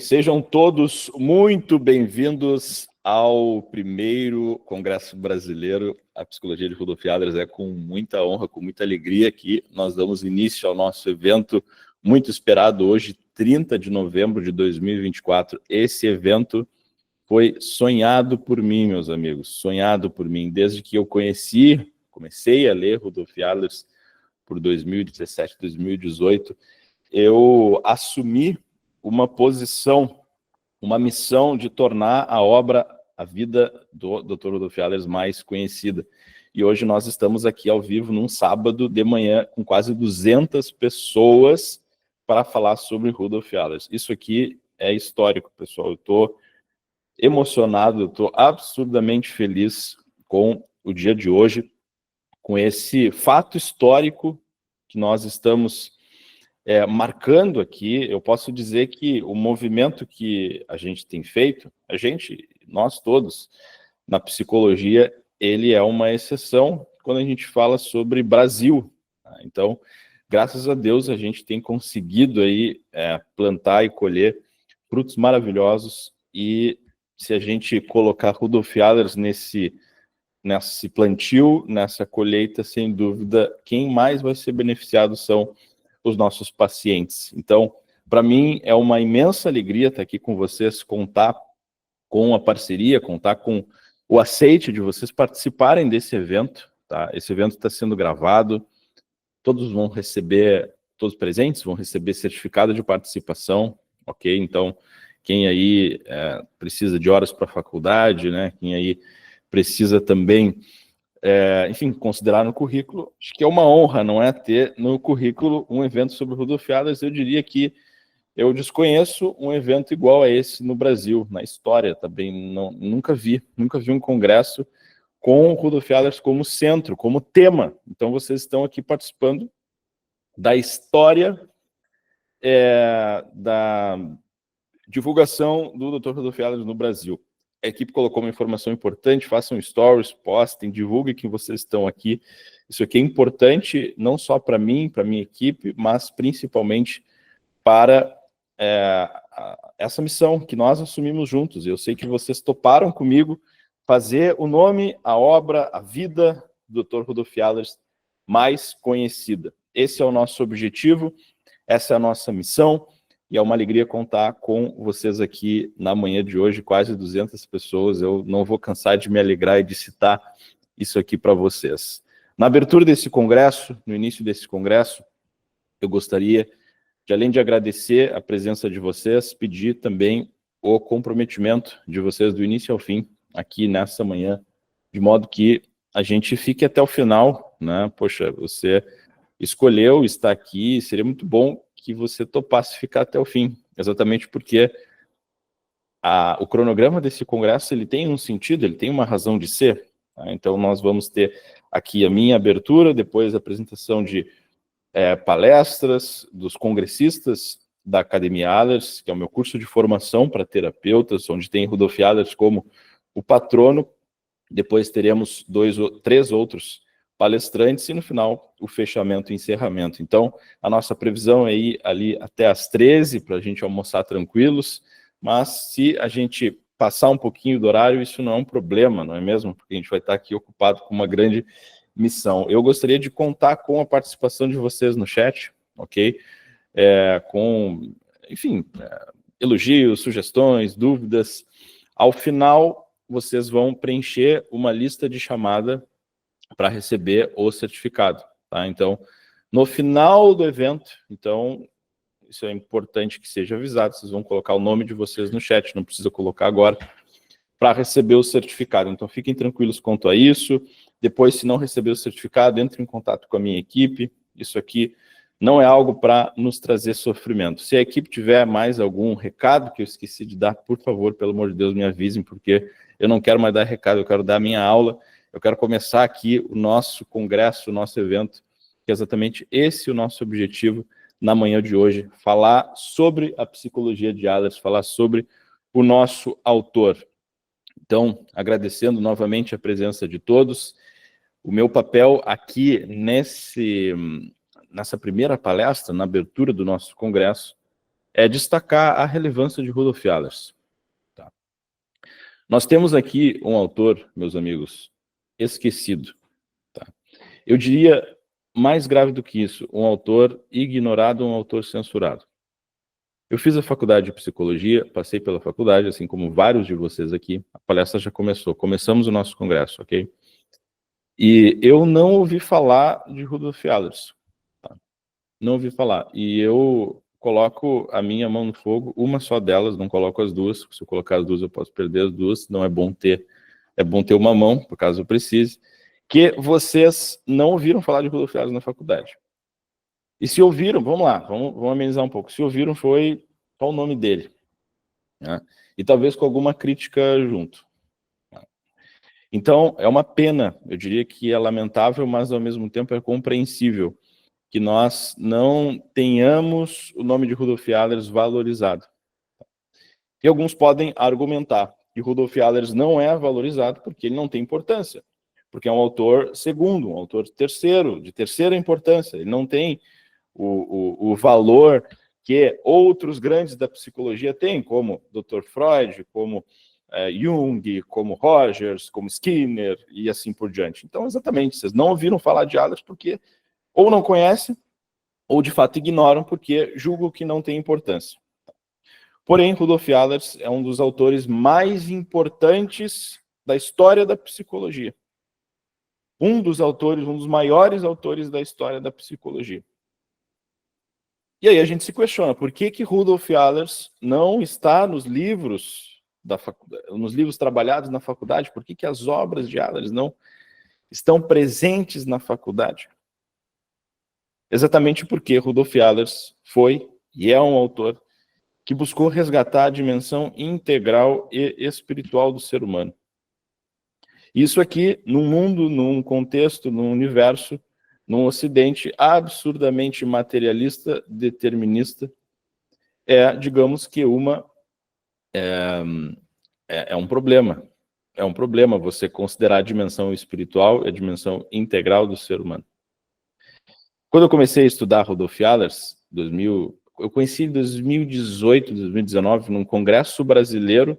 Sejam todos muito bem-vindos ao primeiro Congresso Brasileiro. A Psicologia de Rudolf Adler. É com muita honra, com muita alegria que nós damos início ao nosso evento muito esperado hoje, 30 de novembro de 2024. Esse evento foi sonhado por mim, meus amigos, sonhado por mim, desde que eu comecei a ler Rudolf Adler por 2017, 2018, eu assumi uma posição, uma missão de tornar a obra, a vida do Dr. Rudolf Adler mais conhecida. E hoje nós estamos aqui ao vivo num sábado de manhã com quase 200 pessoas para falar sobre Rudolf Adler. Isso aqui é histórico, pessoal. Eu estou emocionado, eu estou absurdamente feliz com o dia de hoje, com esse fato histórico que nós estamos marcando aqui. Eu posso dizer que o movimento que a gente tem feito, nós todos, na psicologia, ele é uma exceção quando a gente fala sobre Brasil. Então, graças a Deus, a gente tem conseguido aí plantar e colher frutos maravilhosos, e se a gente colocar Rudolf Adler nesse plantio, nessa colheita, sem dúvida, quem mais vai ser beneficiado são os nossos pacientes. Então, para mim, é uma imensa alegria estar aqui com vocês, contar com a parceria, contar com o aceite de vocês participarem desse evento, tá? Esse evento está sendo gravado, todos os presentes vão receber certificado de participação, ok? Então, quem aí precisa de horas para a faculdade, né? Quem aí precisa também, enfim, considerar no currículo, acho que é uma honra, não é, ter no currículo um evento sobre Rudolf Adler. Eu diria que eu desconheço um evento igual a esse no Brasil, na história também, nunca vi um congresso com Rudolf Adler como centro, como tema. Então vocês estão aqui participando da história da divulgação do Dr. Rudolf Adler no Brasil. A equipe colocou uma informação importante: façam stories, postem, divulguem que vocês estão aqui. Isso aqui é importante não só para mim, para minha equipe, mas principalmente para essa missão que nós assumimos juntos. Eu sei que vocês toparam comigo fazer o nome, a obra, a vida do Dr. Rudolf Adler mais conhecida. Esse é o nosso objetivo, essa é a nossa missão. E é uma alegria contar com vocês aqui na manhã de hoje, quase 200 pessoas. Eu não vou cansar de me alegrar e de citar isso aqui para vocês. Na abertura desse congresso, no início desse congresso, eu gostaria de, além de agradecer a presença de vocês, pedir também o comprometimento de vocês do início ao fim, aqui nessa manhã, de modo que a gente fique até o final, né? Poxa, você escolheu estar aqui, seria muito bom que você topasse ficar até o fim, exatamente porque o cronograma desse congresso, ele tem um sentido, ele tem uma razão de ser, tá? Então nós vamos ter aqui a minha abertura, depois a apresentação de palestras dos congressistas da Academia Adler, que é o meu curso de formação para terapeutas, onde tem Rudolf Adler como o patrono. Depois teremos 3 outros palestrantes, e no final o fechamento e encerramento. Então, a nossa previsão é ir ali até às 13, para a gente almoçar tranquilos, mas se a gente passar um pouquinho do horário, isso não é um problema, não é mesmo? Porque a gente vai estar aqui ocupado com uma grande missão. Eu gostaria de contar com a participação de vocês no chat, ok? Com, enfim, elogios, sugestões, dúvidas. Ao final, vocês vão preencher uma lista de chamada para receber o certificado, tá? Então, no final do evento, então, isso é importante que seja avisado, vocês vão colocar o nome de vocês no chat, não precisa colocar agora, para receber o certificado. Então, fiquem tranquilos quanto a isso. Depois, se não receber o certificado, entre em contato com a minha equipe. Isso aqui não é algo para nos trazer sofrimento. Se a equipe tiver mais algum recado que eu esqueci de dar, por favor, pelo amor de Deus, me avisem, porque eu não quero mais dar recado, eu quero dar a minha aula. Eu quero começar aqui o nosso congresso, o nosso evento, que é exatamente esse o nosso objetivo na manhã de hoje, falar sobre a psicologia de Adler, falar sobre o nosso autor. Então, agradecendo novamente a presença de todos. O meu papel aqui nessa primeira palestra, na abertura do nosso congresso, é destacar a relevância de Rudolf Allers. Tá? Nós temos aqui um autor, meus amigos, esquecido. Tá? Eu diria, mais grave do que isso, um autor ignorado, um autor censurado. Eu fiz a faculdade de psicologia, passei pela faculdade, assim como vários de vocês aqui. A palestra já começou, começamos o nosso congresso, ok? E eu não ouvi falar de Rudolf Allers. Tá? Não ouvi falar. E eu coloco a minha mão no fogo, uma só delas, não coloco as duas. Se eu colocar as duas, eu posso perder as duas. Não é bom ter, é bom ter uma mão, por caso eu precise. Que vocês não ouviram falar de Rudolf Allers na faculdade. E se ouviram, vamos lá, vamos amenizar um pouco. Se ouviram, foi qual o nome dele? Né? E talvez com alguma crítica junto. Então, é uma pena, eu diria que é lamentável, mas ao mesmo tempo é compreensível que nós não tenhamos o nome de Rudolf Allers valorizado. E alguns podem argumentar que Rudolf Allers não é valorizado porque ele não tem importância, porque é um autor segundo, um autor terceiro, de terceira importância, ele não tem o valor que outros grandes da psicologia têm, como Dr. Freud, como Jung, como Rogers, como Skinner e assim por diante. Então, exatamente, vocês não ouviram falar de Allers porque ou não conhecem, ou de fato ignoram porque julgam que não tem importância. Porém, Rudolf Allers é um dos autores mais importantes da história da psicologia. Um dos autores, um dos maiores autores da história da psicologia. E aí a gente se questiona, por que Rudolf Allers não está nos livros nos livros trabalhados na faculdade? Por que as obras de Allers não estão presentes na faculdade? Exatamente porque Rudolf Allers foi e é um autor que buscou resgatar a dimensão integral e espiritual do ser humano. Isso aqui, num mundo, num contexto, num universo, num ocidente absurdamente materialista, determinista, digamos que é um problema. É um problema você considerar a dimensão espiritual e a dimensão integral do ser humano. Quando eu comecei a estudar Rudolf Allers, eu conheci em 2018, 2019, num congresso brasileiro,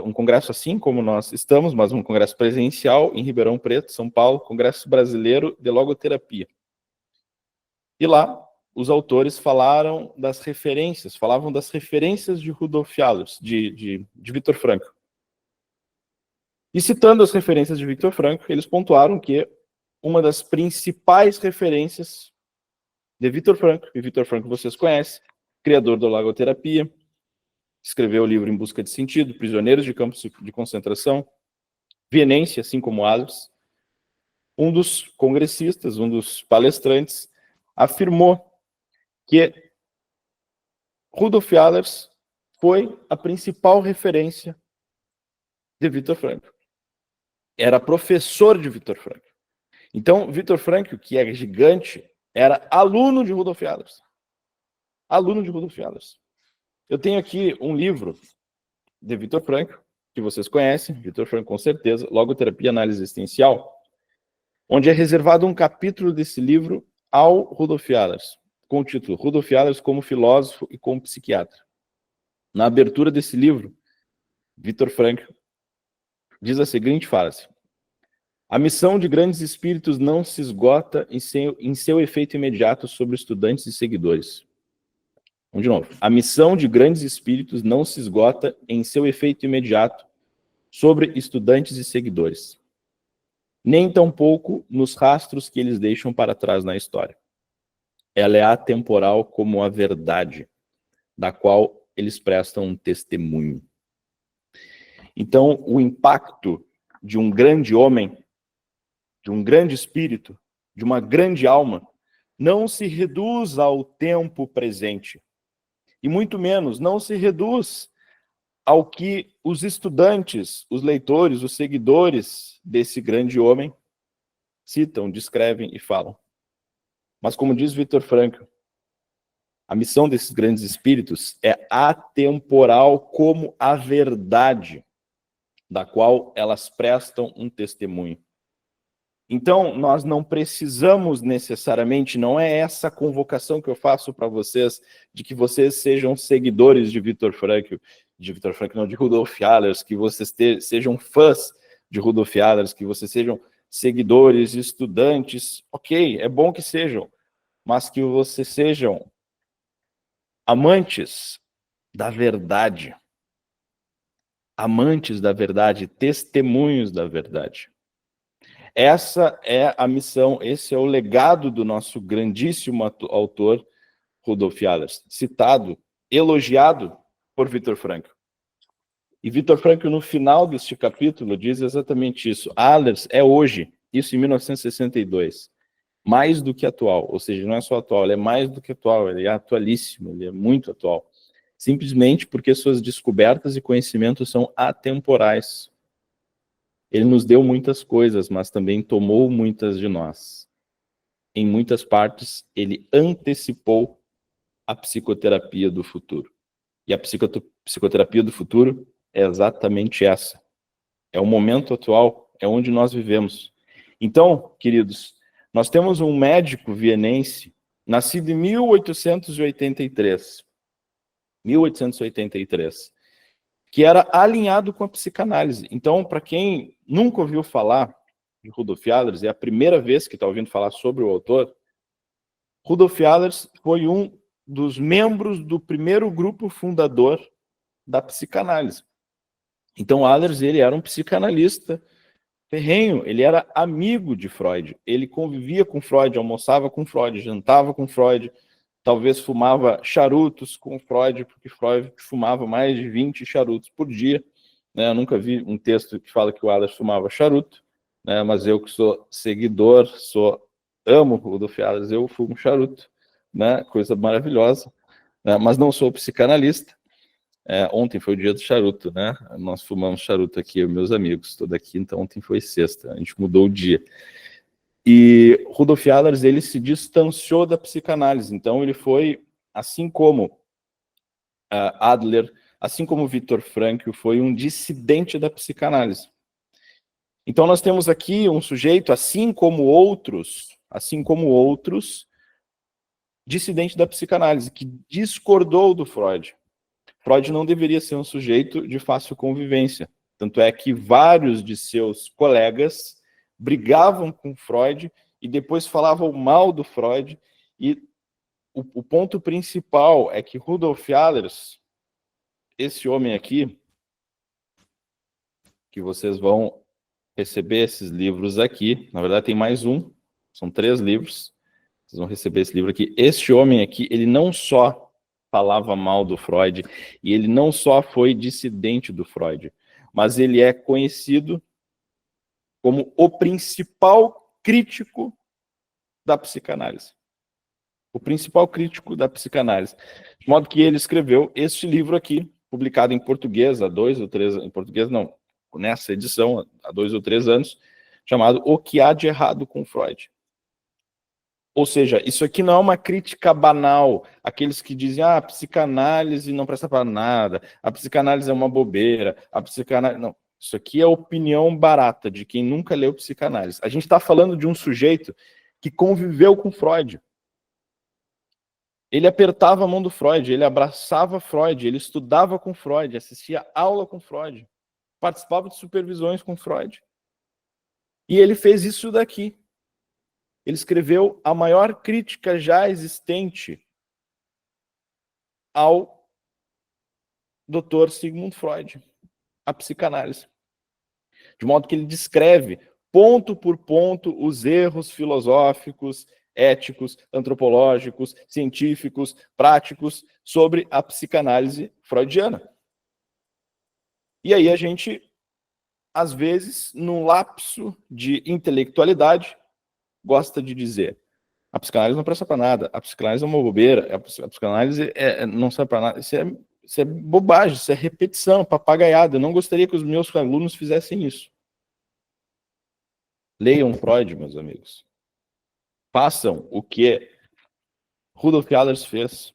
um congresso assim como nós estamos, mas um congresso presencial em Ribeirão Preto, São Paulo, Congresso Brasileiro de Logoterapia. E lá, os autores falavam das referências de Rudolf Allers, de Viktor Frankl. E citando as referências de Viktor Frankl, eles pontuaram que uma das principais referências de Viktor Frankl, e Viktor Frankl vocês conhecem, criador da logoterapia, escreveu o livro Em Busca de Sentido, Prisioneiros de Campos de Concentração, vienense, assim como Allers, um dos congressistas, um dos palestrantes, afirmou que Rudolf Allers foi a principal referência de Viktor Frankl. Era professor de Viktor Frankl. Então, Viktor Frankl, que é gigante, era aluno de Rudolf Allers. Aluno de Rudolf Allers. Eu tenho aqui um livro de Viktor Frankl, que vocês conhecem, Viktor Frankl com certeza, Logoterapia e Análise Existencial, onde é reservado um capítulo desse livro ao Rudolf Allers, com o título Rudolf Allers como filósofo e como psiquiatra. Na abertura desse livro, Viktor Frankl diz a seguinte frase: a missão de grandes espíritos não se esgota em seu efeito imediato sobre estudantes e seguidores. Vamos de novo. A missão de grandes espíritos não se esgota em seu efeito imediato sobre estudantes e seguidores, nem tampouco nos rastros que eles deixam para trás na história. Ela é atemporal como a verdade, da qual eles prestam um testemunho. Então, o impacto de um grande homem, de um grande espírito, de uma grande alma, não se reduz ao tempo presente. E muito menos, não se reduz ao que os estudantes, os leitores, os seguidores desse grande homem citam, descrevem e falam. Mas como diz Viktor Frankl, a missão desses grandes espíritos é atemporal como a verdade, da qual elas prestam um testemunho. Então, nós não precisamos necessariamente, não é essa convocação que eu faço para vocês, de que vocês sejam seguidores de Viktor Frankl, não, de Rudolf Allers, que vocês sejam fãs de Rudolf Allers, que vocês sejam seguidores, estudantes, ok, é bom que sejam, mas que vocês sejam amantes da verdade, testemunhos da verdade. Essa é a missão, esse é o legado do nosso grandíssimo autor, Rudolf Allers, citado, elogiado por Viktor Frankl. E Viktor Frankl, no final deste capítulo, diz exatamente isso. Allers é hoje, isso em 1962, mais do que atual, ou seja, não é só atual, ele é mais do que atual, ele é atualíssimo, ele é muito atual. Simplesmente porque suas descobertas e conhecimentos são atemporais. Ele nos deu muitas coisas, mas também tomou muitas de nós. Em muitas partes, ele antecipou a psicoterapia do futuro. E a psicoterapia do futuro é exatamente essa. É o momento atual, é onde nós vivemos. Então, queridos, nós temos um médico vienense, nascido em 1883. 1883. Que era alinhado com a psicanálise. Então, para quem nunca ouviu falar de Rudolf Allers, é a primeira vez que está ouvindo falar sobre o autor, Rudolf Allers foi um dos membros do primeiro grupo fundador da psicanálise. Então, Allers, ele era um psicanalista ferrenho, ele era amigo de Freud, ele convivia com Freud, almoçava com Freud, jantava com Freud, talvez fumava charutos com Freud, porque Freud fumava mais de 20 charutos por dia. Né? Eu nunca vi um texto que fala que o Allers fumava charuto, né? Mas eu que sou seguidor, amo o Rudolf Allers, eu fumo charuto, né? Coisa maravilhosa, né? Mas não sou psicanalista. Ontem foi o dia do charuto, né? Nós fumamos charuto aqui, meus amigos, estou daqui, então ontem foi sexta, a gente mudou o dia. E Rudolf Allers, ele se distanciou da psicanálise, então ele foi, assim como Adler, assim como Viktor Frankl, foi um dissidente da psicanálise. Então nós temos aqui um sujeito, assim como outros, dissidente da psicanálise, que discordou do Freud. Freud não deveria ser um sujeito de fácil convivência. Tanto é que vários de seus colegas brigavam com Freud e depois falavam mal do Freud. E o ponto principal é que Rudolf Allers, esse homem aqui, que vocês vão receber esses livros aqui, na verdade tem mais um, são 3 livros, vocês vão receber esse livro aqui. Este homem aqui, ele não só falava mal do Freud, e ele não só foi dissidente do Freud, mas ele é conhecido como o principal crítico da psicanálise. O principal crítico da psicanálise. De modo que ele escreveu este livro aqui, publicado em português há 2 ou 3 anos, em português não, nessa edição, há 2 ou 3 anos, chamado O que há de errado com Freud. Ou seja, isso aqui não é uma crítica banal, aqueles que dizem, a psicanálise não presta para nada, a psicanálise é uma bobeira, a psicanálise... Não, isso aqui é opinião barata de quem nunca leu psicanálise. A gente está falando de um sujeito que conviveu com Freud. Ele apertava a mão do Freud, ele abraçava Freud, ele estudava com Freud, assistia aula com Freud, participava de supervisões com Freud. E ele fez isso daqui. Ele escreveu a maior crítica já existente ao Dr. Sigmund Freud, a psicanálise. De modo que ele descreve, ponto por ponto, os erros filosóficos, éticos, antropológicos, científicos, práticos sobre a psicanálise freudiana. E aí a gente, às vezes, num lapso de intelectualidade, gosta de dizer, a psicanálise não presta para nada, a psicanálise é uma bobeira, a psicanálise não serve para nada, isso é bobagem, isso é repetição, papagaiada. Eu não gostaria que os meus alunos fizessem isso. Leiam Freud, meus amigos. Façam o que Rudolf Allers fez.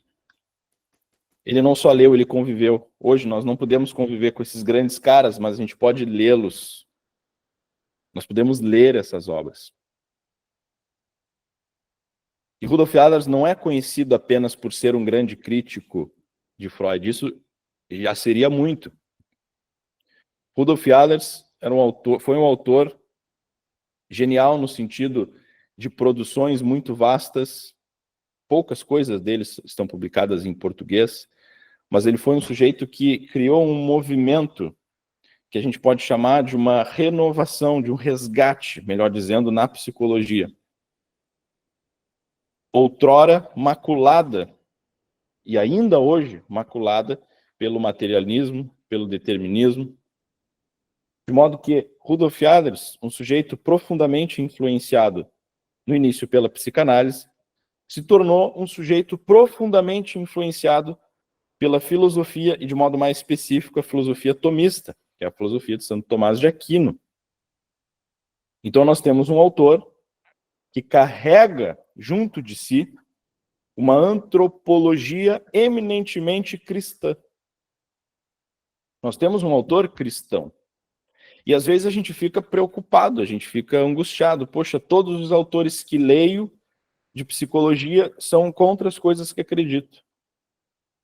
Ele não só leu, ele conviveu. Hoje nós não podemos conviver com esses grandes caras, mas a gente pode lê-los. Nós podemos ler essas obras. E Rudolf Adler não é conhecido apenas por ser um grande crítico de Freud, isso já seria muito. Rudolf Adler foi um autor genial no sentido de produções muito vastas, poucas coisas deles estão publicadas em português, mas ele foi um sujeito que criou um movimento que a gente pode chamar de uma renovação, de um resgate, melhor dizendo, na psicologia. Outrora maculada, e ainda hoje maculada, pelo materialismo, pelo determinismo, de modo que Rudolf Adler, um sujeito profundamente influenciado no início pela psicanálise, se tornou um sujeito profundamente influenciado pela filosofia, e de modo mais específico, a filosofia tomista, que é a filosofia de Santo Tomás de Aquino. Então nós temos um autor que carrega junto de si uma antropologia eminentemente cristã. Nós temos um autor cristão. E às vezes a gente fica preocupado, a gente fica angustiado. Poxa, todos os autores que leio de psicologia são contra as coisas que acredito.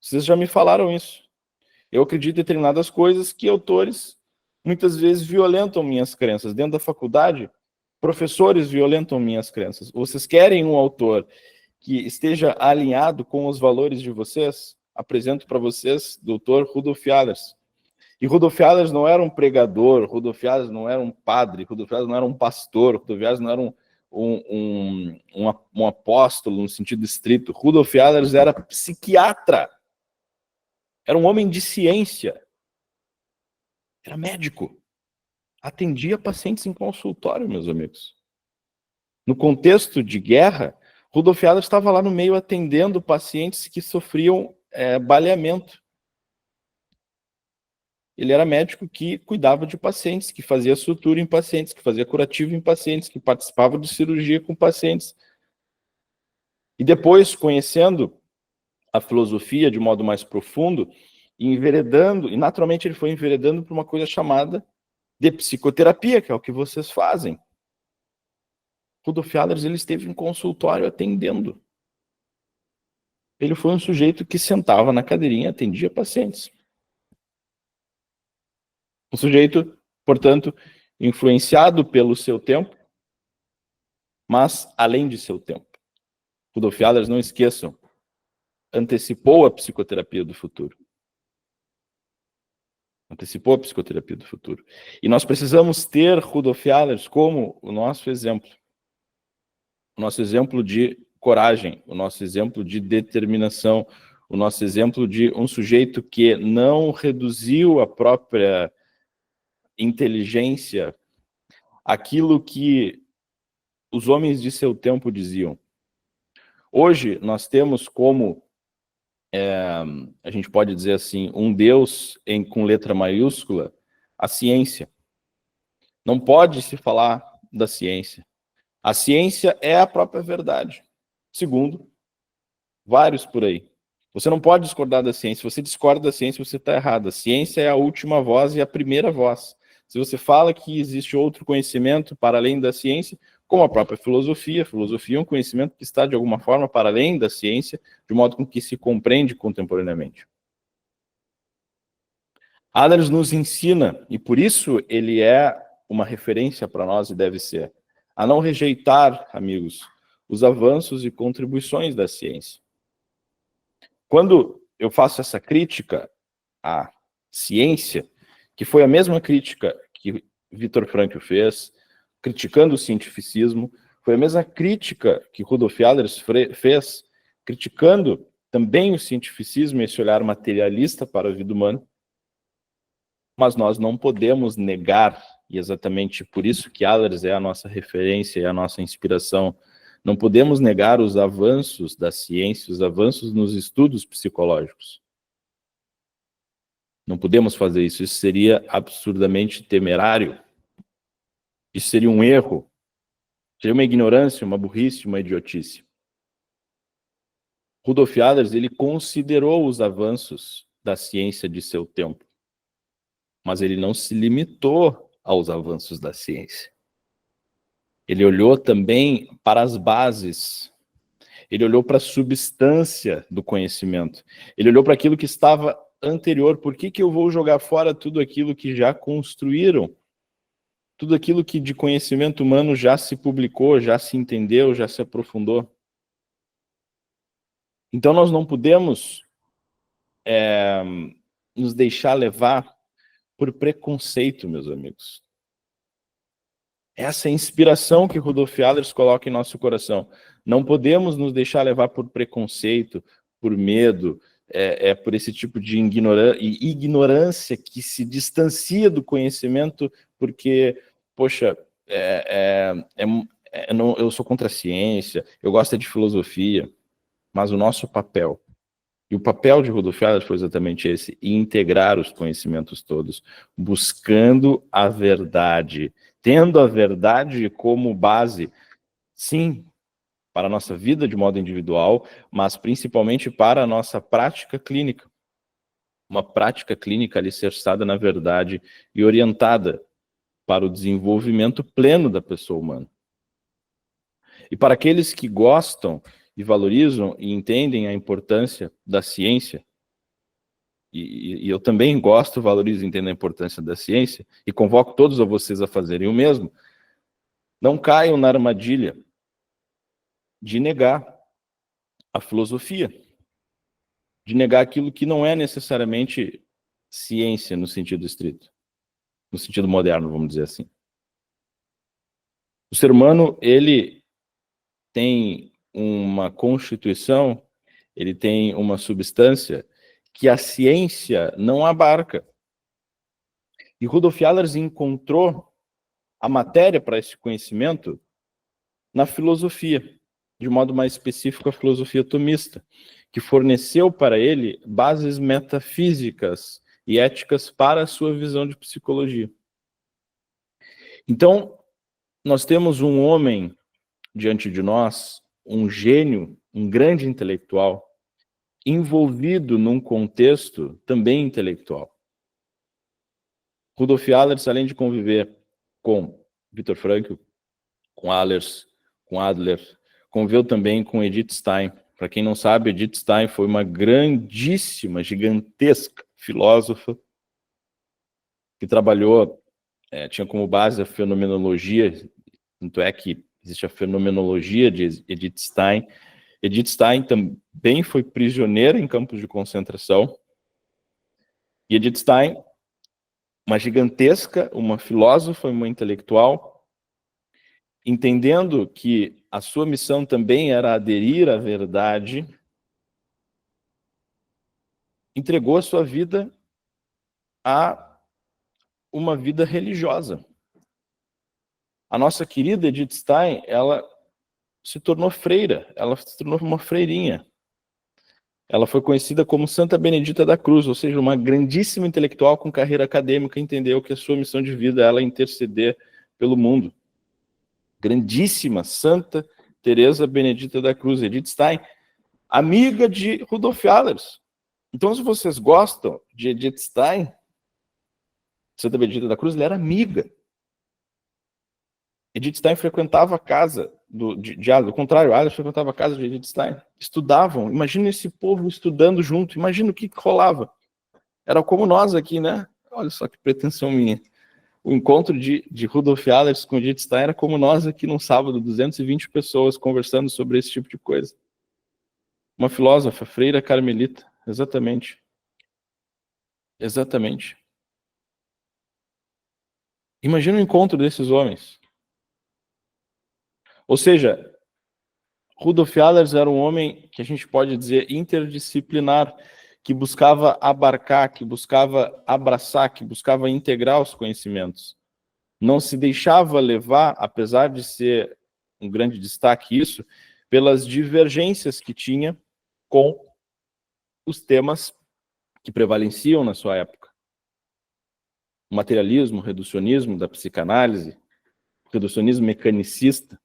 Vocês já me falaram isso. Eu acredito em determinadas coisas que autores muitas vezes violentam minhas crenças. Dentro da faculdade, professores violentam minhas crenças. Vocês querem um autor que esteja alinhado com os valores de vocês? Apresento para vocês Dr. Rudolf Adler. E Rudolf Adler não era um pregador, Rudolf Adler não era um padre, Rudolf Adler não era um pastor, Rudolf Adler não era um apóstolo no sentido estrito. Rudolf Adler era psiquiatra, era um homem de ciência, era médico, atendia pacientes em consultório, meus amigos. No contexto de guerra, Rudolf Adler estava lá no meio atendendo pacientes que sofriam baleamento. Ele era médico que cuidava de pacientes, que fazia sutura em pacientes, que fazia curativo em pacientes, que participava de cirurgia com pacientes. E depois, conhecendo a filosofia de modo mais profundo, enveredando, e naturalmente ele foi enveredando para uma coisa chamada de psicoterapia, que é o que vocês fazem. Rudolf Adler, ele esteve em consultório atendendo. Ele foi um sujeito que sentava na cadeirinha e atendia pacientes. Um sujeito, portanto, influenciado pelo seu tempo, mas além de seu tempo. Rudolf Adler, não esqueçam, antecipou a psicoterapia do futuro. Antecipou a psicoterapia do futuro. E nós precisamos ter Rudolf Adler como o nosso exemplo. O nosso exemplo de coragem, o nosso exemplo de determinação, o nosso exemplo de um sujeito que não reduziu a própria inteligência àquilo que os homens de seu tempo diziam. Hoje nós temos como, a gente pode dizer assim, um Deus com letra maiúscula, a ciência. Não pode se falar da ciência. A ciência é a própria verdade, segundo vários por aí. Você não pode discordar da ciência. Se você discorda da ciência, você está errado. A ciência é a última voz e a primeira voz. Se você fala que existe outro conhecimento para além da ciência, como a própria filosofia, a filosofia é um conhecimento que está, de alguma forma, para além da ciência, de modo com que se compreende contemporaneamente. Adler nos ensina, e por isso ele é uma referência para nós e deve ser, a não rejeitar, amigos, os avanços e contribuições da ciência. Quando eu faço essa crítica à ciência, que foi a mesma crítica que Viktor Frankl fez, criticando o cientificismo, foi a mesma crítica que Rudolf Adler fez, criticando também o cientificismo e esse olhar materialista para a vida humana, mas nós não podemos negar, e exatamente por isso que Adler é a nossa referência e a nossa inspiração, não podemos negar os avanços da ciência, os avanços nos estudos psicológicos. Não podemos fazer isso, isso seria absurdamente temerário. Isso seria um erro, seria uma ignorância, uma burrice, uma idiotice. Rudolf Adler, ele considerou os avanços da ciência de seu tempo, mas ele não se limitou aos avanços da ciência. Ele olhou também para as bases. Ele olhou para a substância do conhecimento. Ele olhou para aquilo que estava anterior. Por que eu vou jogar fora tudo aquilo que já construíram? Tudo aquilo que de conhecimento humano já se publicou, já se entendeu, já se aprofundou. Então nós não podemos nos deixar levar por preconceito, meus amigos. Essa é a inspiração que Rudolf Allers coloca em nosso coração. Não podemos nos deixar levar por preconceito, por medo, por esse tipo de ignorância que se distancia do conhecimento, porque, poxa, eu sou contra a ciência, eu gosto de filosofia, mas o nosso papel, e o papel de Rudolf Allers foi exatamente esse, integrar os conhecimentos todos, buscando a verdade, tendo a verdade como base, sim, para a nossa vida de modo individual, mas principalmente para a nossa prática clínica. Uma prática clínica alicerçada na verdade e orientada para o desenvolvimento pleno da pessoa humana. E para aqueles que gostam e valorizam e entendem a importância da ciência, e eu também gosto, valorizo e entendo a importância da ciência, e convoco todos a vocês a fazerem o mesmo, não caiam na armadilha de negar a filosofia, de negar aquilo que não é necessariamente ciência no sentido estrito, no sentido moderno, vamos dizer assim. O ser humano, ele tem uma constituição, ele tem uma substância que a ciência não abarca. E Rudolf Allers encontrou a matéria para esse conhecimento na filosofia, de modo mais específico a filosofia tomista, que forneceu para ele bases metafísicas e éticas para a sua visão de psicologia. Então, nós temos um homem diante de nós, um gênio, um grande intelectual, envolvido num contexto também intelectual. Rudolf Allers, além de conviver com Viktor Frankl, com Allers, com Adler, conviveu também com Edith Stein. Para quem não sabe, Edith Stein foi uma grandíssima, gigantesca filósofa que trabalhou, tinha como base a fenomenologia, tanto é que existe a fenomenologia de Edith Stein. Edith Stein também foi prisioneira em campos de concentração. E Edith Stein, uma gigantesca, uma filósofa, uma intelectual, entendendo que a sua missão também era aderir à verdade, entregou a sua vida a uma vida religiosa. A nossa querida Edith Stein, ela se tornou freira, ela se tornou uma freirinha. Ela foi conhecida como Santa Benedita da Cruz, ou seja, uma grandíssima intelectual com carreira acadêmica, entendeu que a sua missão de vida era interceder pelo mundo. Grandíssima Santa Teresa Benedita da Cruz, Edith Stein, amiga de Rudolf Allers. Então, se vocês gostam de Edith Stein, Santa Benedita da Cruz, ela era amiga. Edith Stein frequentava a casa de Allers, ao contrário, Allers frequentava a casa de Edith Stein. Estudavam, imagina esse povo estudando junto, imagina o que rolava. Era como nós aqui, né? Olha só que pretensão minha. O encontro de Rudolf Allers com Edith Stein era como nós aqui num sábado, 220 pessoas conversando sobre esse tipo de coisa. Uma filósofa, freira carmelita, exatamente. Exatamente. Imagina o encontro desses homens. Ou seja, Rudolf Allers era um homem que a gente pode dizer interdisciplinar, que buscava abarcar, que buscava abraçar, que buscava integrar os conhecimentos. Não se deixava levar, apesar de ser um grande destaque isso, pelas divergências que tinha com os temas que prevaleciam na sua época. O materialismo, o reducionismo da psicanálise, o reducionismo mecanicista.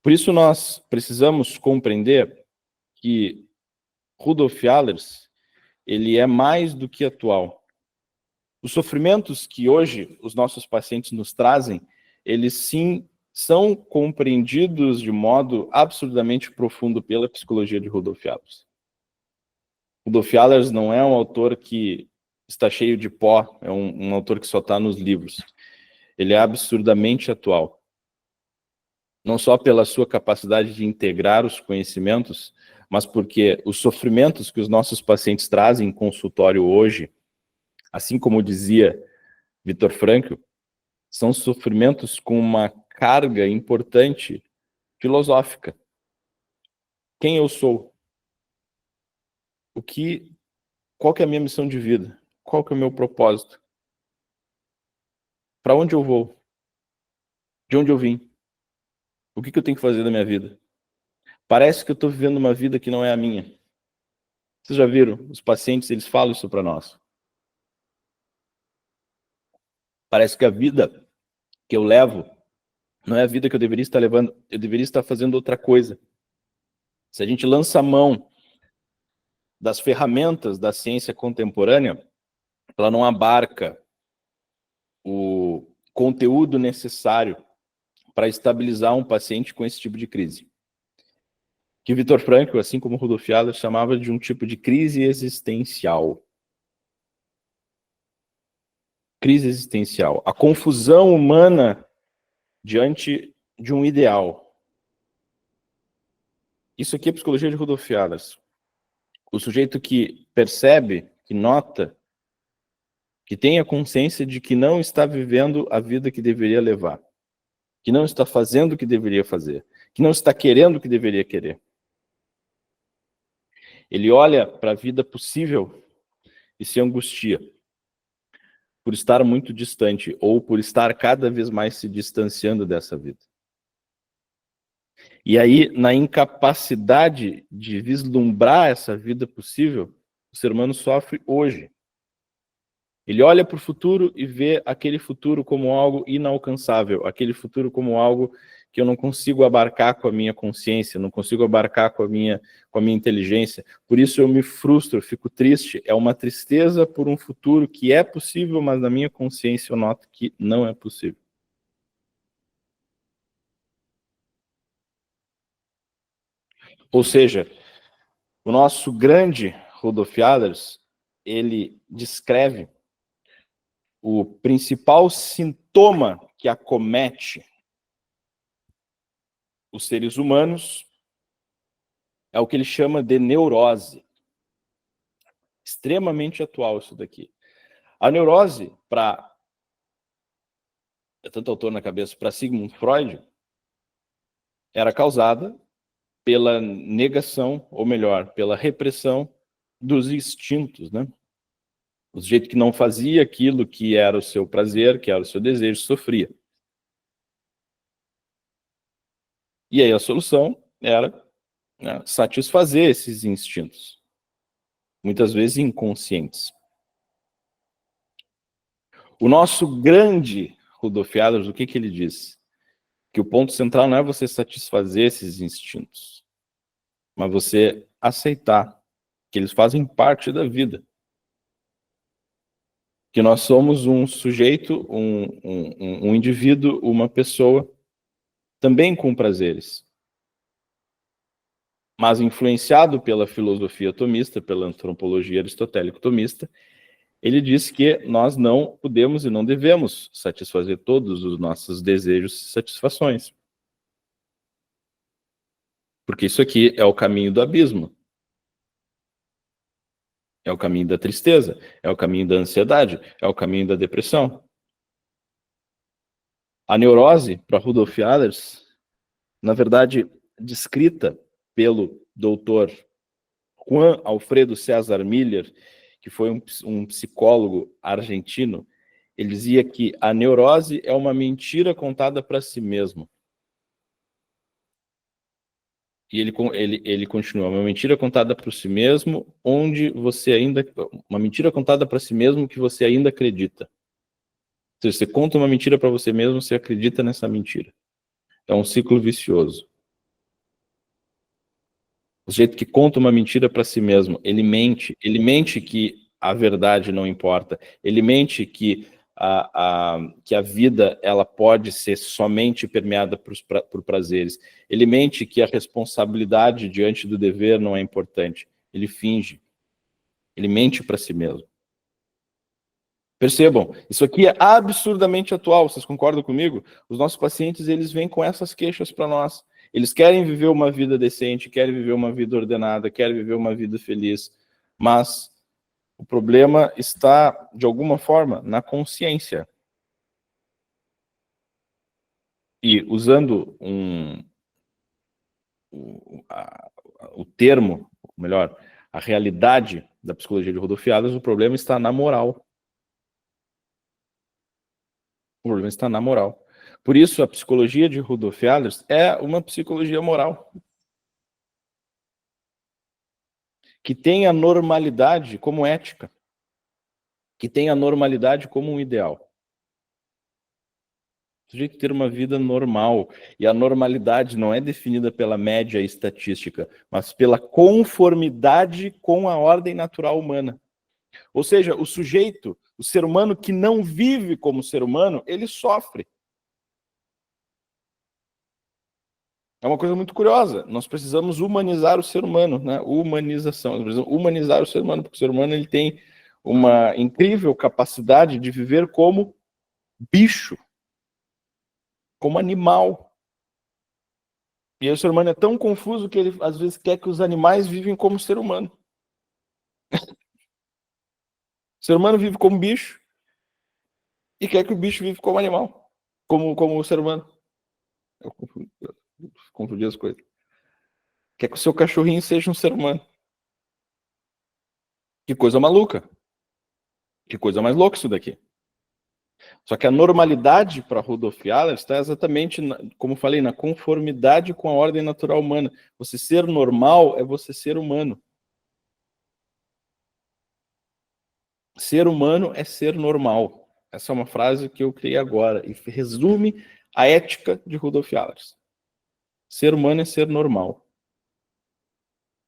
Por isso nós precisamos compreender que Rudolf Allers, ele é mais do que atual. Os sofrimentos que hoje os nossos pacientes nos trazem, eles sim são compreendidos de modo absurdamente profundo pela psicologia de Rudolf Allers. Rudolf Allers não é um autor que está cheio de pó, é um autor que só está nos livros. Ele é absurdamente atual. Não só pela sua capacidade de integrar os conhecimentos, mas porque os sofrimentos que os nossos pacientes trazem em consultório hoje, assim como dizia Viktor Frankl, são sofrimentos com uma carga importante filosófica. Quem eu sou? Qual que é a minha missão de vida? Qual que é o meu propósito? Para onde eu vou? De onde eu vim? O que eu tenho que fazer da minha vida? Parece que eu estou vivendo uma vida que não é a minha. Vocês já viram? Os pacientes, eles falam isso para nós. Parece que a vida que eu levo não é a vida que eu deveria estar levando. Eu deveria estar fazendo outra coisa. Se a gente lança a mão das ferramentas da ciência contemporânea, ela não abarca o conteúdo necessário para estabilizar um paciente com esse tipo de crise. Que Viktor Frankl, assim como Rudolf Allers, chamava de um tipo de crise existencial. Crise existencial. A confusão humana diante de um ideal. Isso aqui é psicologia de Rudolf Allers. O sujeito que percebe, que nota, que tem a consciência de que não está vivendo a vida que deveria levar, que não está fazendo o que deveria fazer, que não está querendo o que deveria querer. Ele olha para a vida possível e se angustia por estar muito distante ou por estar cada vez mais se distanciando dessa vida. E aí, na incapacidade de vislumbrar essa vida possível, o ser humano sofre hoje. Ele olha para o futuro e vê aquele futuro como algo inalcançável, aquele futuro como algo que eu não consigo abarcar com a minha consciência, não consigo abarcar com a minha inteligência. Por isso eu me frustro, fico triste. É uma tristeza por um futuro que é possível, mas na minha consciência eu noto que não é possível. Ou seja, o nosso grande Rudolf Allers, ele descreve o principal sintoma que acomete os seres humanos é o que ele chama de neurose. Extremamente atual isso daqui. A neurose, para tanto autor na cabeça, para Sigmund Freud, era causada pela negação, ou melhor, pela repressão dos instintos, né? O sujeito que não fazia aquilo que era o seu prazer, que era o seu desejo, sofria. E aí a solução era, né, satisfazer esses instintos, muitas vezes inconscientes. O nosso grande Rudolf Allers, o que ele diz? Que o ponto central não é você satisfazer esses instintos, mas você aceitar que eles fazem parte da vida. Que nós somos um sujeito, um indivíduo, uma pessoa, também com prazeres, mas influenciado pela filosofia tomista, pela antropologia aristotélico-tomista, ele diz que nós não podemos e não devemos satisfazer todos os nossos desejos e satisfações. Porque isso aqui é o caminho do abismo. É o caminho da tristeza, é o caminho da ansiedade, é o caminho da depressão. A neurose, para Rudolf Allers, na verdade, descrita pelo doutor Juan Alfredo César Miller, que foi um psicólogo argentino, ele dizia que a neurose é uma mentira contada para si mesmo. E ele continua, uma mentira contada para si mesmo, onde você ainda... Uma mentira contada para si mesmo que você ainda acredita. Ou seja, você conta uma mentira para você mesmo, você acredita nessa mentira. É um ciclo vicioso. O jeito que conta uma mentira para si mesmo, ele mente que a verdade não importa, ele mente que que a vida ela pode ser somente permeada por prazeres. Ele mente que a responsabilidade diante do dever não é importante. Ele finge. Ele mente para si mesmo. Percebam, isso aqui é absurdamente atual, vocês concordam comigo? Os nossos pacientes, eles vêm com essas queixas para nós. Eles querem viver uma vida decente, querem viver uma vida ordenada, querem viver uma vida feliz, mas o problema está, de alguma forma, na consciência. E usando o termo, melhor, a realidade da psicologia de Rudolf Adler, o problema está na moral. O problema está na moral. Por isso, a psicologia de Rudolf Adler é uma psicologia moral. Que tem a normalidade como ética. Que tem a normalidade como um ideal. O sujeito ter uma vida normal. E a normalidade não é definida pela média estatística, mas pela conformidade com a ordem natural humana. Ou seja, o sujeito, o ser humano que não vive como ser humano, ele sofre. É uma coisa muito curiosa. Nós precisamos humanizar o ser humano, né? Humanização. Nós precisamos humanizar o ser humano, porque o ser humano ele tem uma incrível capacidade de viver como bicho, como animal. E aí o ser humano é tão confuso que ele às vezes quer que os animais vivem como ser humano. O ser humano vive como bicho e quer que o bicho vive como animal, como o ser humano. Eu confundi as coisas. Quer que o seu cachorrinho seja um ser humano. Que coisa maluca. Que coisa mais louca isso daqui. Só que a normalidade para Rudolf Adler está exatamente, como falei, na conformidade com a ordem natural humana. Você ser normal é você ser humano. Ser humano é ser normal. Essa é uma frase que eu criei agora e resume a ética de Rudolf Adler. Ser humano é ser normal.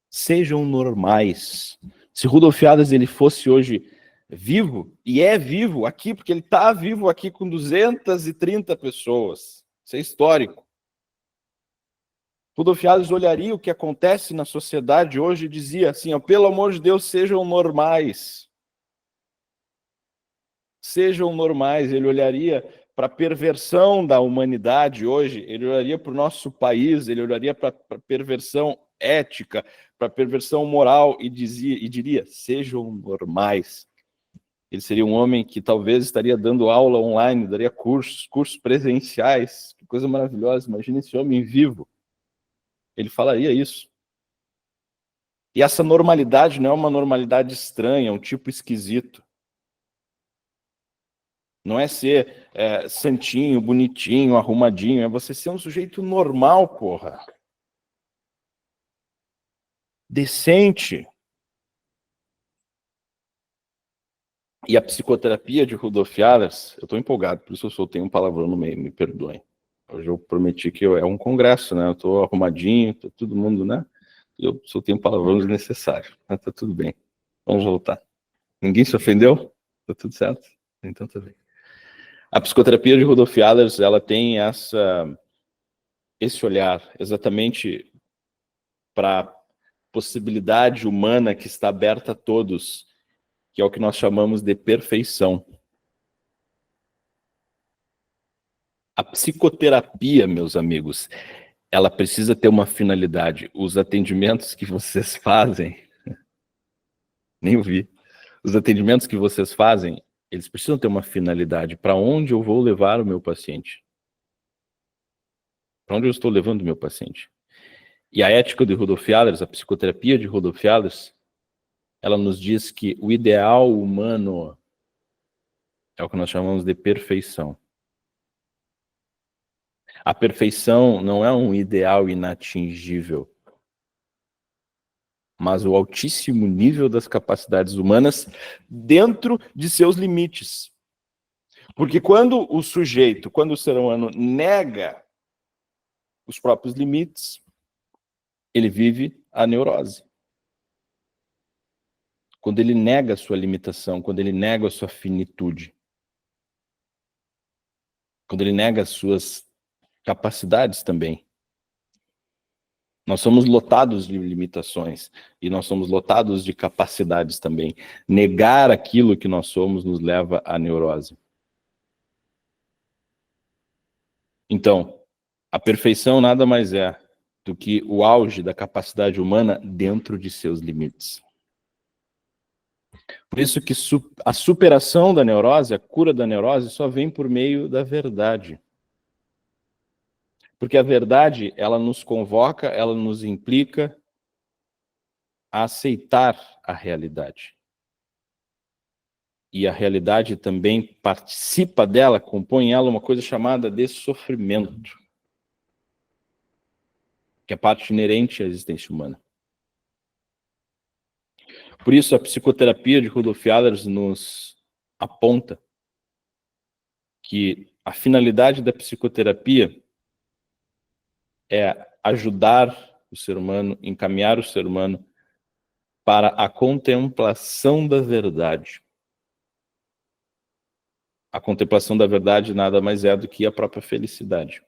Sejam normais. Se Rudolf Adler ele fosse hoje vivo, e é vivo aqui, porque ele está vivo aqui com 230 pessoas. Isso é histórico. Rudolf Adler olharia o que acontece na sociedade hoje e dizia assim, ó, pelo amor de Deus, sejam normais. Sejam normais. Ele olharia para a perversão da humanidade hoje, ele olharia para o nosso país, ele olharia para a perversão ética, para a perversão moral e diria, sejam normais. Ele seria um homem que talvez estaria dando aula online, daria cursos presenciais, que coisa maravilhosa. Imagina esse homem vivo. Ele falaria isso. E essa normalidade não é uma normalidade estranha, é um tipo esquisito. Não é ser santinho, bonitinho, arrumadinho, é você ser um sujeito normal, porra. Decente. E a psicoterapia de Rudolf Adler, eu estou empolgado, por isso eu soltei um palavrão no meio, me perdoem. Hoje eu prometi que é um congresso, né? Eu estou arrumadinho, tô todo mundo, né? Eu soltei um palavrão desnecessário, mas tá tudo bem. Vamos voltar. Ninguém se ofendeu? Tá tudo certo? Então tá bem. A psicoterapia de Rudolf Adler, ela tem esse olhar exatamente para a possibilidade humana que está aberta a todos, que é o que nós chamamos de perfeição. A psicoterapia, meus amigos, ela precisa ter uma finalidade. Os atendimentos que vocês fazem, nem ouvi, os atendimentos que vocês fazem, eles precisam ter uma finalidade. Para onde eu vou levar o meu paciente? Para onde eu estou levando o meu paciente? E a ética de Rudolf Adler, a psicoterapia de Rudolf Adler, ela nos diz que o ideal humano é o que nós chamamos de perfeição. A perfeição não é um ideal inatingível, mas o altíssimo nível das capacidades humanas dentro de seus limites. Porque quando o ser humano nega os próprios limites, ele vive a neurose. Quando ele nega a sua limitação, quando ele nega a sua finitude. quando ele nega as suas capacidades também. Nós somos lotados de limitações e nós somos lotados de capacidades também. Negar aquilo que nós somos nos leva à neurose. Então, a perfeição nada mais é do que o auge da capacidade humana dentro de seus limites. Por isso que a superação da neurose, a cura da neurose, só vem por meio da verdade. Porque a verdade, ela nos convoca, ela nos implica a aceitar a realidade. E a realidade também participa dela, compõe ela uma coisa chamada de sofrimento, que é parte inerente à existência humana. Por isso, a psicoterapia de Rudolf Allers nos aponta que a finalidade da psicoterapia é ajudar o ser humano, encaminhar o ser humano para a contemplação da verdade. A contemplação da verdade nada mais é do que a própria felicidade.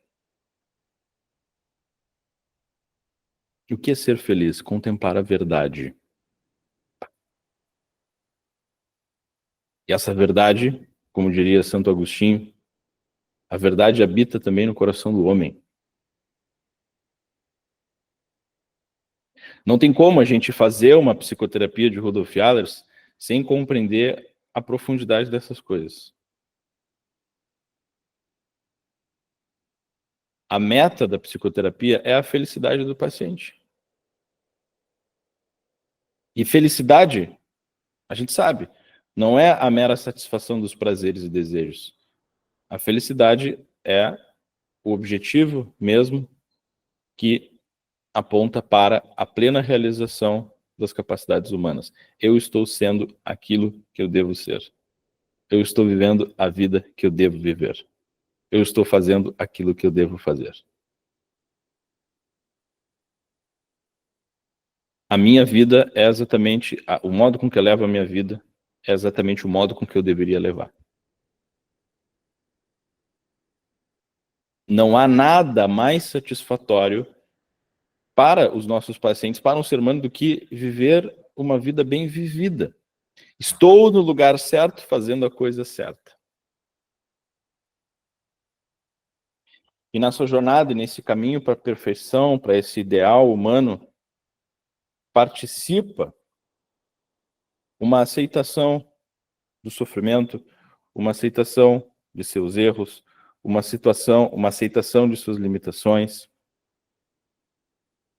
E o que é ser feliz? Contemplar a verdade. E essa verdade, como diria Santo Agostinho, a verdade habita também no coração do homem. Não tem como a gente fazer uma psicoterapia de Rudolf Allers sem compreender a profundidade dessas coisas. A meta da psicoterapia é a felicidade do paciente. E felicidade, a gente sabe, não é a mera satisfação dos prazeres e desejos. A felicidade é o objetivo mesmo que aponta para a plena realização das capacidades humanas. Eu estou sendo aquilo que eu devo ser. Eu estou vivendo a vida que eu devo viver. Eu estou fazendo aquilo que eu devo fazer. A minha vida é exatamente, o modo com que eu levo a minha vida é exatamente o modo com que eu deveria levar. Não há nada mais satisfatório para os nossos pacientes, para um ser humano, do que viver uma vida bem vivida. Estou no lugar certo, fazendo a coisa certa. E na sua jornada, e nesse caminho para a perfeição, para esse ideal humano, participa uma aceitação do sofrimento, uma aceitação de seus erros, uma aceitação de suas limitações,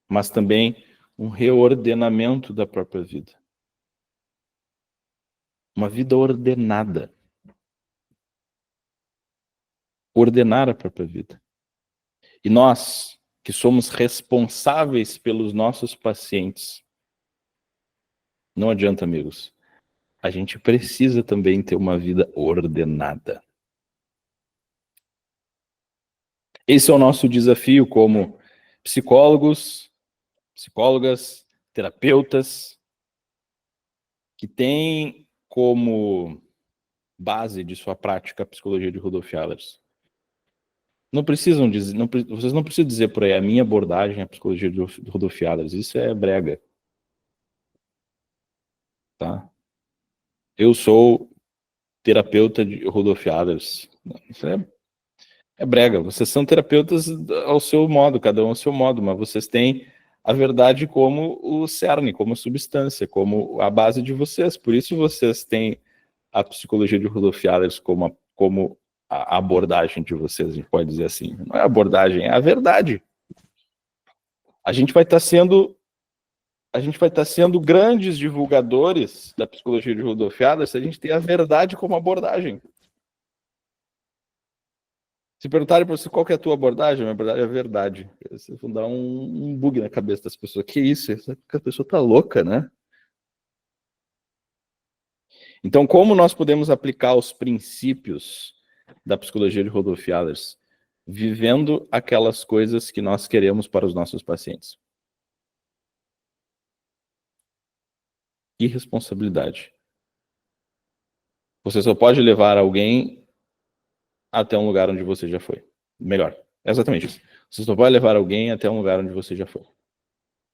mas também um reordenamento da própria vida. Uma vida ordenada. Ordenar a própria vida. E nós, que somos responsáveis pelos nossos pacientes, não adianta, amigos, a gente precisa também ter uma vida ordenada. Esse é o nosso desafio como psicólogos, psicólogas, terapeutas, que têm como base de sua prática a psicologia de Rudolf Allers. Não precisam dizer, vocês não precisam dizer por aí, a minha abordagem é a psicologia de Rudolf Allers. Isso é brega. Tá? Eu sou terapeuta de Rudolf Allers. Isso é brega. Vocês são terapeutas ao seu modo, cada um ao seu modo, mas vocês têm a verdade como o cerne, como substância, como a base de vocês. Por isso vocês têm a psicologia de Rudolf Allers como a abordagem de vocês, a gente pode dizer assim. Não é abordagem, é a verdade. A gente vai estar sendo grandes divulgadores da psicologia de Rudolf Allers se a gente tem a verdade como abordagem. Se perguntarem para você qual que é a tua abordagem, a minha abordagem é a verdade. Vocês vão dar um bug na cabeça das pessoas. Que isso? A pessoa tá louca, né? Então, como nós podemos aplicar os princípios da psicologia de Rudolf Allers vivendo aquelas coisas que nós queremos para os nossos pacientes? Irresponsabilidade. Você só pode levar alguém até um lugar onde você já foi. Melhor, é exatamente isso. Você só vai levar alguém até um lugar onde você já foi.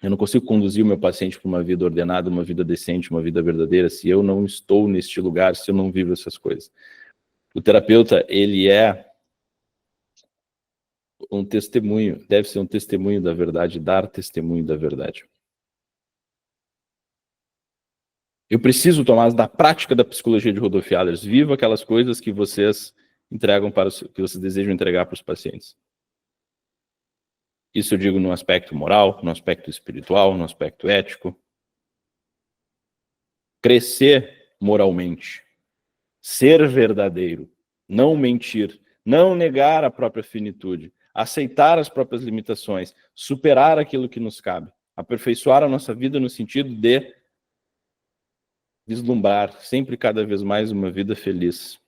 Eu não consigo conduzir o meu paciente para uma vida ordenada, uma vida decente, uma vida verdadeira, se eu não estou neste lugar, se eu não vivo essas coisas. O terapeuta, ele é um testemunho, deve ser um testemunho da verdade, dar testemunho da verdade. Eu preciso, Tomás, da prática da psicologia de Rudolf Adler. Viva aquelas coisas que vocês entregam para os, que vocês desejam entregar para os pacientes. Isso eu digo no aspecto moral, no aspecto espiritual, no aspecto ético. Crescer moralmente, ser verdadeiro, não mentir, não negar a própria finitude, aceitar as próprias limitações, superar aquilo que nos cabe, aperfeiçoar a nossa vida no sentido de vislumbrar sempre cada vez mais uma vida feliz.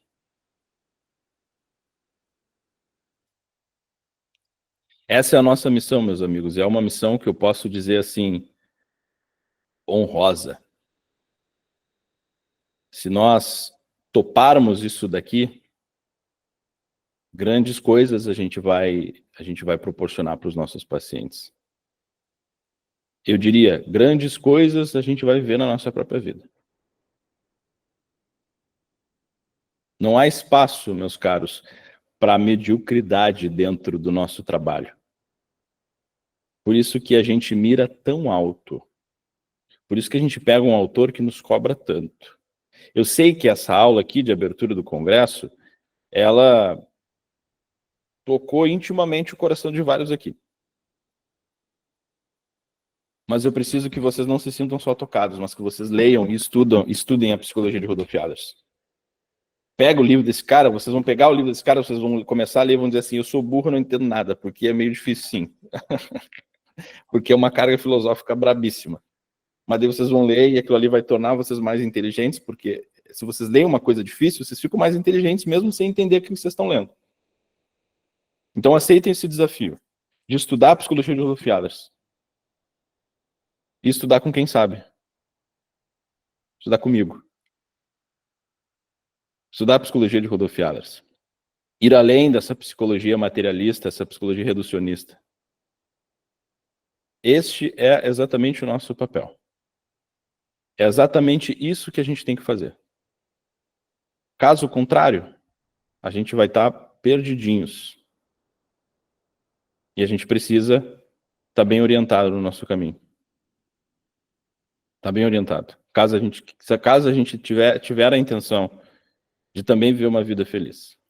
Essa é a nossa missão, meus amigos, é uma missão que eu posso dizer assim, honrosa. Se nós toparmos isso daqui, grandes coisas a gente vai proporcionar para os nossos pacientes. Eu diria, grandes coisas a gente vai ver na nossa própria vida. Não há espaço, meus caros, para mediocridade dentro do nosso trabalho. Por isso que a gente mira tão alto. Por isso que a gente pega um autor que nos cobra tanto. Eu sei que essa aula aqui de abertura do congresso, ela tocou intimamente o coração de vários aqui. Mas eu preciso que vocês não se sintam só tocados, mas que vocês leiam e estudem a psicologia de Rudolf Adler. Pega o livro desse cara, vocês vão pegar o livro desse cara, vocês vão começar a ler e vão dizer assim, eu sou burro, não entendo nada, porque é meio difícil sim. Porque é uma carga filosófica brabíssima. Mas daí vocês vão ler e aquilo ali vai tornar vocês mais inteligentes, porque se vocês leem uma coisa difícil, vocês ficam mais inteligentes mesmo sem entender o que vocês estão lendo. Então aceitem esse desafio de estudar a psicologia de Rudolf Adler. E estudar com quem sabe. Estudar comigo. Estudar a psicologia de Rudolf Adler. Ir além dessa psicologia materialista, essa psicologia reducionista. Este é exatamente o nosso papel. É exatamente isso que a gente tem que fazer. Caso contrário, a gente vai estar perdidinhos. E a gente precisa estar bem orientado no nosso caminho. Está bem orientado. Caso a gente tiver a intenção de também viver uma vida feliz.